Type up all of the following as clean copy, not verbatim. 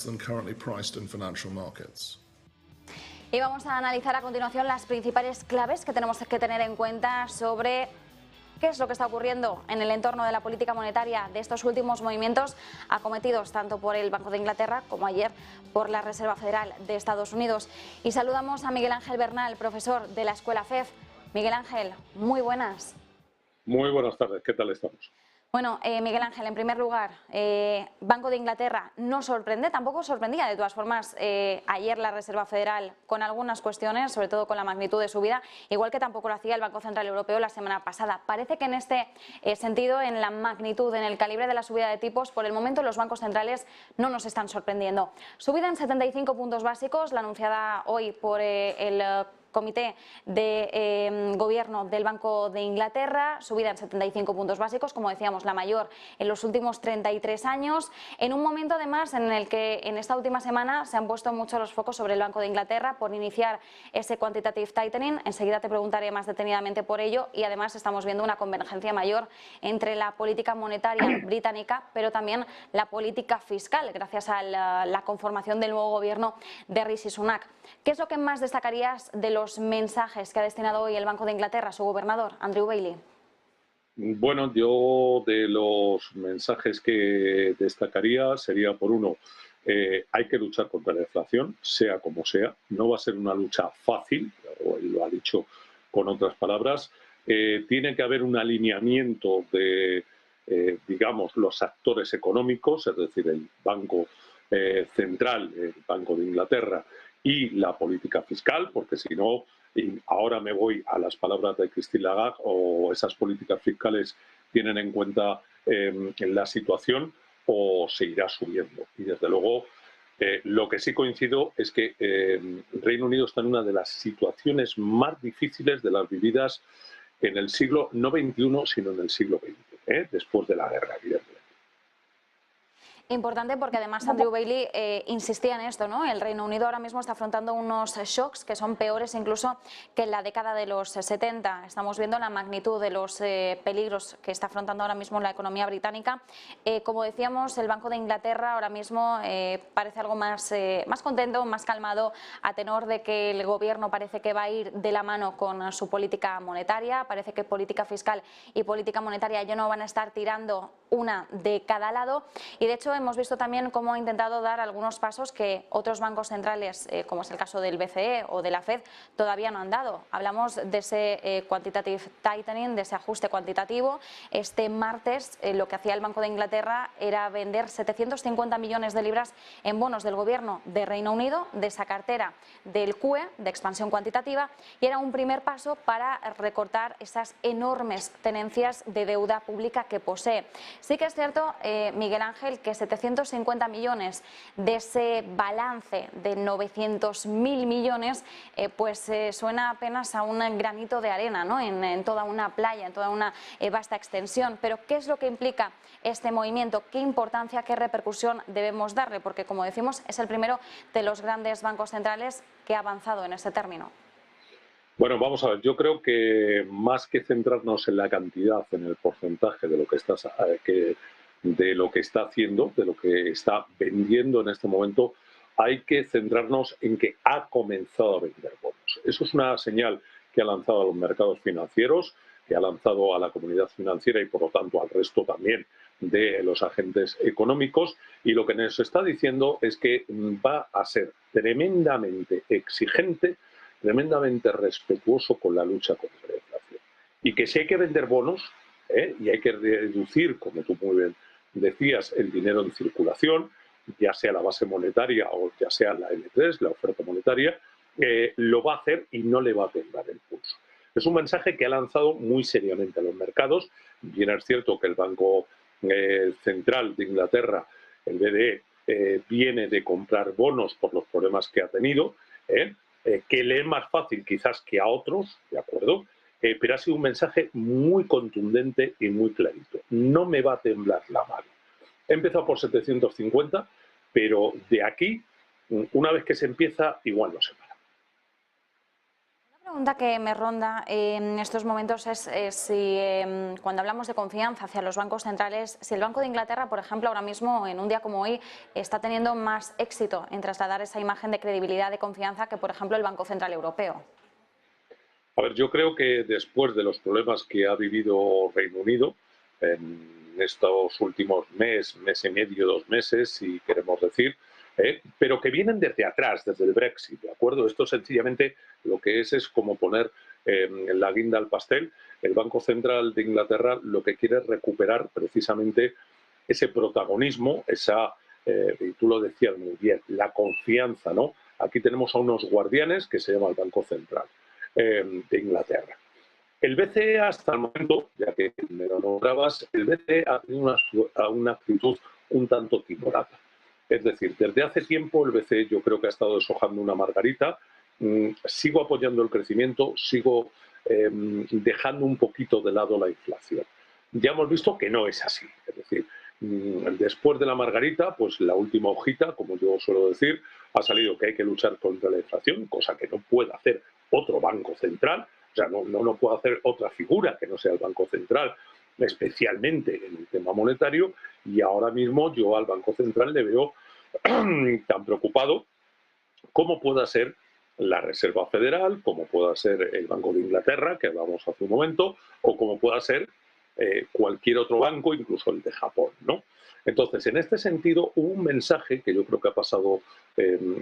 than currently priced in financial markets. Y vamos a analizar a continuación las principales claves que tenemos que tener en cuenta sobre qué es lo que está ocurriendo en el entorno de la política monetaria de estos últimos movimientos acometidos tanto por el Banco de Inglaterra como ayer por la Reserva Federal de Estados Unidos. Y saludamos a Miguel Ángel Bernal, profesor de la Escuela FEF. Miguel Ángel, muy buenas. Muy buenas tardes, ¿qué tal estamos? Bueno, Miguel Ángel, en primer lugar, Banco de Inglaterra no sorprende, tampoco sorprendía de todas formas ayer la Reserva Federal con algunas cuestiones, sobre todo con la magnitud de subida, igual que tampoco lo hacía el Banco Central Europeo la semana pasada. Parece que en este sentido, en la magnitud, en el calibre de la subida de tipos, por el momento los bancos centrales no nos están sorprendiendo. Subida en 75 puntos básicos, la anunciada hoy por el Comité de Gobierno del Banco de Inglaterra, subida en 75 puntos básicos, como decíamos, la mayor en los últimos 33 años, en un momento además en el que en esta última semana se han puesto mucho los focos sobre el Banco de Inglaterra por iniciar ese quantitative tightening. Enseguida te preguntaré más detenidamente por ello, y además estamos viendo una convergencia mayor entre la política monetaria británica, pero también la política fiscal, gracias a la conformación del nuevo gobierno de Rishi Sunak. ¿Qué es lo que más destacarías de los mensajes que ha destinado hoy el Banco de Inglaterra a su gobernador, Andrew Bailey? Bueno, yo de los mensajes que destacaría sería, por uno, hay que luchar contra la inflación, sea como sea. No va a ser una lucha fácil, él lo ha dicho con otras palabras. Tiene que haber un alineamiento de, digamos, los actores económicos, es decir, el Banco Central, el Banco de Inglaterra, y la política fiscal, porque si no, y ahora me voy a las palabras de Christine Lagarde, o esas políticas fiscales tienen en cuenta la situación o se irá subiendo. Y desde luego, lo que sí coincido es que el Reino Unido está en una de las situaciones más difíciles de las vividas en el siglo, no XXI, sino en el siglo XX, después de la guerra, evidentemente. Importante porque además Andrew Bailey insistía en esto, ¿no? El Reino Unido ahora mismo está afrontando unos shocks que son peores incluso que en la década de los 70. Estamos viendo la magnitud de los peligros que está afrontando ahora mismo la economía británica. Como decíamos, el Banco de Inglaterra ahora mismo parece algo más contento, más calmado, a tenor de que el gobierno parece que va a ir de la mano con su política monetaria. Parece que política fiscal y política monetaria ya no van a estar tirando una de cada lado, y de hecho hemos visto también cómo ha intentado dar algunos pasos que otros bancos centrales, como es el caso del BCE o de la Fed, todavía no han dado. Hablamos de ese quantitative tightening, de ese ajuste cuantitativo. Este martes lo que hacía el Banco de Inglaterra era vender 750 millones de libras en bonos del gobierno de Reino Unido, de esa cartera del QE, de expansión cuantitativa, y era un primer paso para recortar esas enormes tenencias de deuda pública que posee. Sí que es cierto, Miguel Ángel, que 750 millones de ese balance de 900.000 millones, suena apenas a un granito de arena, ¿no? en toda una playa, en toda una vasta extensión. Pero ¿qué es lo que implica este movimiento? ¿Qué importancia, qué repercusión debemos darle? Porque, como decimos, es el primero de los grandes bancos centrales que ha avanzado en este término. Bueno, vamos a ver, yo creo que más que centrarnos en la cantidad, en el porcentaje de lo que está haciendo, de lo que está vendiendo en este momento, hay que centrarnos en que ha comenzado a vender bonos. Eso es una señal que ha lanzado a los mercados financieros, que ha lanzado a la comunidad financiera y por lo tanto al resto también de los agentes económicos, y lo que nos está diciendo es que va a ser tremendamente exigente, tremendamente respetuoso con la lucha contra la inflación. Y que si hay que vender bonos, y hay que reducir, como tú muy bien decías, el dinero en circulación, ya sea la base monetaria o ya sea la M3, la oferta monetaria, lo va a hacer y no le va a temblar el pulso. Es un mensaje que ha lanzado muy seriamente a los mercados. Bien es cierto que el Banco Central de Inglaterra, el BDE, viene de comprar bonos por los problemas que ha tenido, que le es más fácil quizás que a otros, ¿de acuerdo? Pero ha sido un mensaje muy contundente y muy clarito. No me va a temblar la mano. He empezado por 750, pero de aquí, una vez que se empieza, igual no se para. Pregunta que me ronda en estos momentos es si cuando hablamos de confianza hacia los bancos centrales, si el Banco de Inglaterra, por ejemplo, ahora mismo, en un día como hoy, está teniendo más éxito en trasladar esa imagen de credibilidad, de confianza, que, por ejemplo, el Banco Central Europeo. A ver, yo creo que después de los problemas que ha vivido Reino Unido en estos últimos mes y medio, 2 meses, si queremos decir, pero que vienen desde atrás, desde el Brexit, ¿de acuerdo? Esto sencillamente lo que es como poner la guinda al pastel. El Banco Central de Inglaterra lo que quiere es recuperar precisamente ese protagonismo, y tú lo decías muy bien, la confianza, ¿no? Aquí tenemos a unos guardianes que se llama el Banco Central de Inglaterra. El BCE hasta el momento, ya que me lo nombrabas, el BCE ha tenido una actitud un tanto timorata. Es decir, desde hace tiempo el BCE yo creo que ha estado deshojando una margarita. Sigo apoyando el crecimiento, sigo dejando un poquito de lado la inflación. Ya hemos visto que no es así. Es decir, después de la margarita, pues la última hojita, como yo suelo decir, ha salido que hay que luchar contra la inflación, cosa que no puede hacer otro banco central. O sea, no puede hacer otra figura que no sea el Banco Central, especialmente en el tema monetario, y ahora mismo yo al Banco Central le veo tan preocupado como pueda ser la Reserva Federal, como pueda ser el Banco de Inglaterra, que hablamos hace un momento, o como pueda ser cualquier otro banco, incluso el de Japón, ¿no? Entonces, en este sentido, hubo un mensaje que yo creo que ha pasado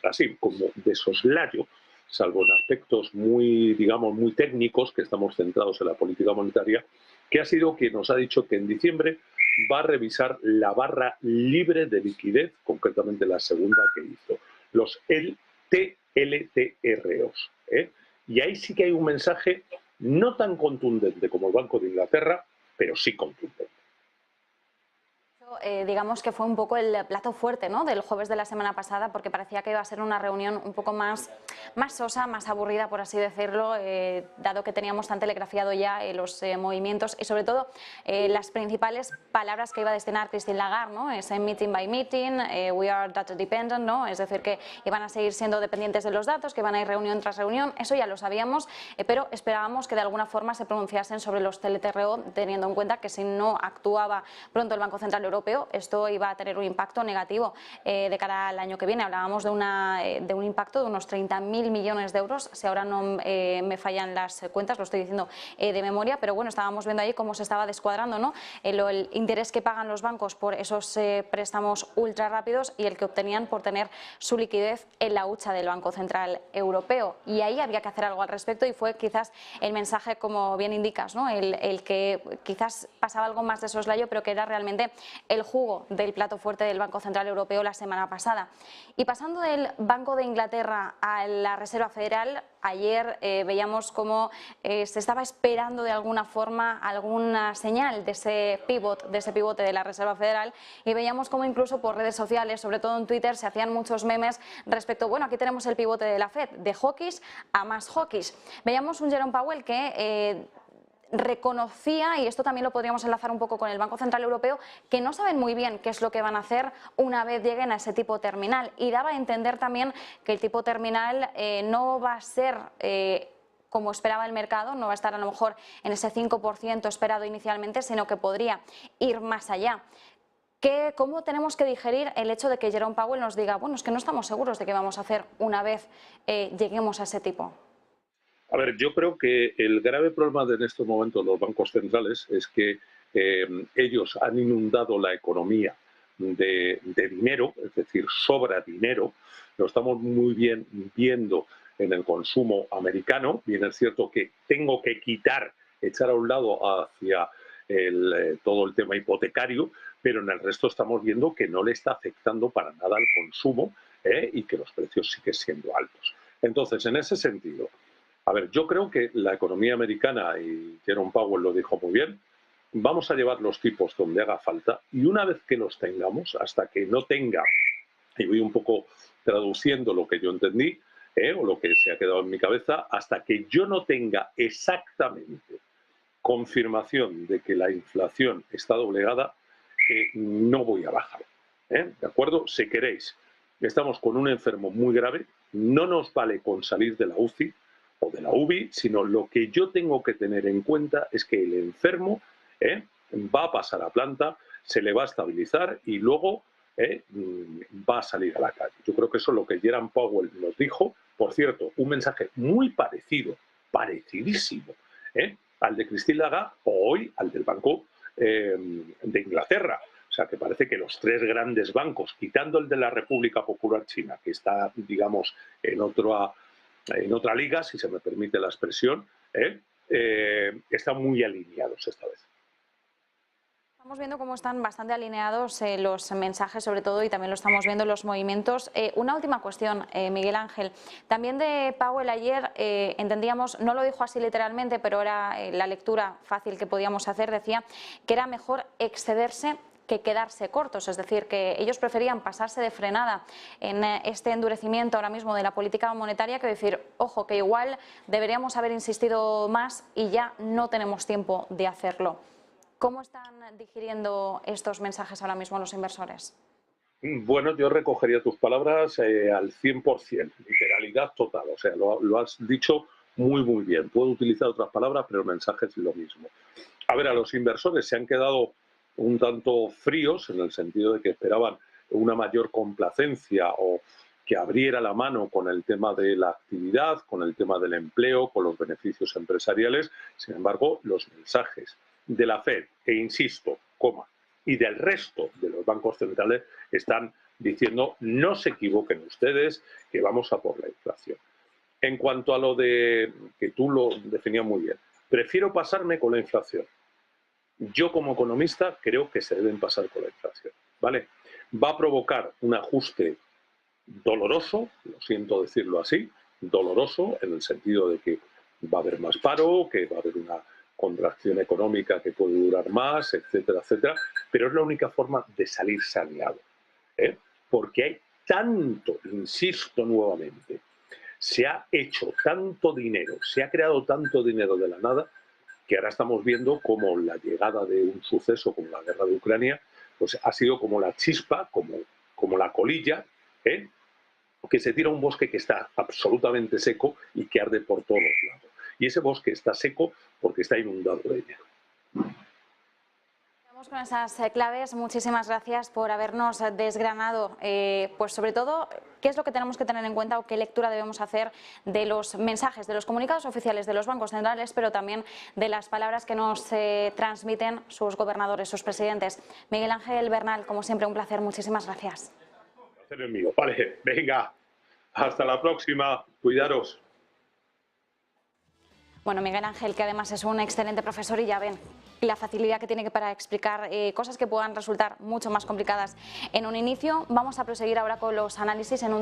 así, como de soslayo, salvo en aspectos muy, digamos, muy técnicos, que estamos centrados en la política monetaria, que ha sido quien nos ha dicho que en diciembre va a revisar la barra libre de liquidez, concretamente la segunda que hizo, los TLTROs. Y ahí sí que hay un mensaje no tan contundente como el Banco de Inglaterra, pero sí contundente. Digamos que fue un poco el plato fuerte, ¿no?, del jueves de la semana pasada, porque parecía que iba a ser una reunión un poco más sosa, más aburrida, por así decirlo, dado que teníamos tan telegrafiado ya los movimientos y sobre todo las principales palabras que iba a destinar Christine Lagarde, ¿no?, ese meeting by meeting, we are data dependent, ¿no?, es decir, que iban a seguir siendo dependientes de los datos, que iban a ir reunión tras reunión, eso ya lo sabíamos, pero esperábamos que de alguna forma se pronunciasen sobre los TLTRO, teniendo en cuenta que si no actuaba pronto el Banco Central Europeo, esto iba a tener un impacto negativo de cara al año que viene. Hablábamos de un impacto de unos 30.000 millones de euros, si ahora no me fallan las cuentas, lo estoy diciendo de memoria, pero bueno, estábamos viendo ahí cómo se estaba descuadrando, ¿no?, el interés que pagan los bancos por esos préstamos ultra rápidos y el que obtenían por tener su liquidez en la hucha del Banco Central Europeo. Y ahí había que hacer algo al respecto y fue quizás el mensaje, como bien indicas, ¿no?, el que quizás pasaba algo más de soslayo, pero que era realmente el jugo del plato fuerte del Banco Central Europeo la semana pasada. Y pasando del Banco de Inglaterra a la Reserva Federal, ayer veíamos cómo se estaba esperando de alguna forma alguna señal de ese pivote de la Reserva Federal, y veíamos cómo incluso por redes sociales, sobre todo en Twitter, se hacían muchos memes respecto, bueno, aquí tenemos el pivote de la Fed, de hawkish a más hawkish. Veíamos un Jerome Powell que reconocía, y esto también lo podríamos enlazar un poco con el Banco Central Europeo, que no saben muy bien qué es lo que van a hacer una vez lleguen a ese tipo terminal, y daba a entender también que el tipo terminal no va a ser como esperaba el mercado, no va a estar a lo mejor en ese 5% esperado inicialmente, sino que podría ir más allá. ¿Cómo tenemos que digerir el hecho de que Jerome Powell nos diga, bueno, es que no estamos seguros de qué vamos a hacer una vez lleguemos a ese tipo? A ver, yo creo que el grave problema en estos momentos de los bancos centrales es que ellos han inundado la economía de dinero, es decir, sobra dinero. Lo estamos muy bien viendo en el consumo americano. Bien es cierto que tengo que echar a un lado hacia todo el tema hipotecario, pero en el resto estamos viendo que no le está afectando para nada al consumo y que los precios siguen siendo altos. Entonces, en ese sentido, a ver, yo creo que la economía americana, y Jerome Powell lo dijo muy bien, vamos a llevar los tipos donde haga falta, y una vez que los tengamos, hasta que no tenga, y voy un poco traduciendo lo que yo entendí, o lo que se ha quedado en mi cabeza, hasta que yo no tenga exactamente confirmación de que la inflación está doblegada, no voy a bajar. ¿De acuerdo? Si queréis, estamos con un enfermo muy grave, no nos vale con salir de la UCI, o de la UBI, sino lo que yo tengo que tener en cuenta es que el enfermo va a pasar a planta, se le va a estabilizar y luego va a salir a la calle. Yo creo que eso es lo que Jerome Powell nos dijo. Por cierto, un mensaje muy parecido, parecidísimo, al de Christine Lagarde o hoy al del Banco de Inglaterra. O sea, que parece que los tres grandes bancos, quitando el de la República Popular China, que está, digamos, en otra liga, si se me permite la expresión, están muy alineados esta vez. Estamos viendo cómo están bastante alineados los mensajes, sobre todo, y también lo estamos viendo en los movimientos. Una última cuestión, Miguel Ángel. También de Powell ayer entendíamos, no lo dijo así literalmente, pero era la lectura fácil que podíamos hacer, decía que era mejor excederse que quedarse cortos, es decir, que ellos preferían pasarse de frenada en este endurecimiento ahora mismo de la política monetaria que decir, ojo, que igual deberíamos haber insistido más y ya no tenemos tiempo de hacerlo. ¿Cómo están digiriendo estos mensajes ahora mismo los inversores? Bueno, yo recogería tus palabras al 100%, literalidad total. O sea, lo has dicho muy bien. Puedo utilizar otras palabras, pero el mensaje es lo mismo. A ver, a los inversores se han quedado un tanto fríos en el sentido de que esperaban una mayor complacencia o que abriera la mano con el tema de la actividad, con el tema del empleo, con los beneficios empresariales. Sin embargo, los mensajes de la FED, e insisto, y del resto de los bancos centrales están diciendo no se equivoquen ustedes, que vamos a por la inflación. En cuanto a lo de, que tú lo definías muy bien, prefiero pasarme con la inflación. Yo como economista creo que se deben pasar con la inflación, ¿vale? Va a provocar un ajuste doloroso, lo siento decirlo así, doloroso en el sentido de que va a haber más paro, que va a haber una contracción económica que puede durar más, etcétera, etcétera, pero es la única forma de salir saneado, porque hay tanto, insisto nuevamente, se ha hecho tanto dinero, se ha creado tanto dinero de la nada, que ahora estamos viendo como la llegada de un suceso como la guerra de Ucrania, pues ha sido como la chispa, como la colilla, que se tira a un bosque que está absolutamente seco y que arde por todos lados. Y ese bosque está seco porque está inundado de dinero. Vamos con esas claves. Muchísimas gracias por habernos desgranado, pues sobre todo, qué es lo que tenemos que tener en cuenta o qué lectura debemos hacer de los mensajes, de los comunicados oficiales de los bancos centrales, pero también de las palabras que nos transmiten sus gobernadores, sus presidentes. Miguel Ángel Bernal, como siempre, un placer. Muchísimas gracias. Un placer es mío. Vale, venga, hasta la próxima. Cuidaros. Bueno, Miguel Ángel, que además es un excelente profesor y ya ven la facilidad que tiene para explicar cosas que puedan resultar mucho más complicadas en un inicio. Vamos a proseguir ahora con los análisis en un día.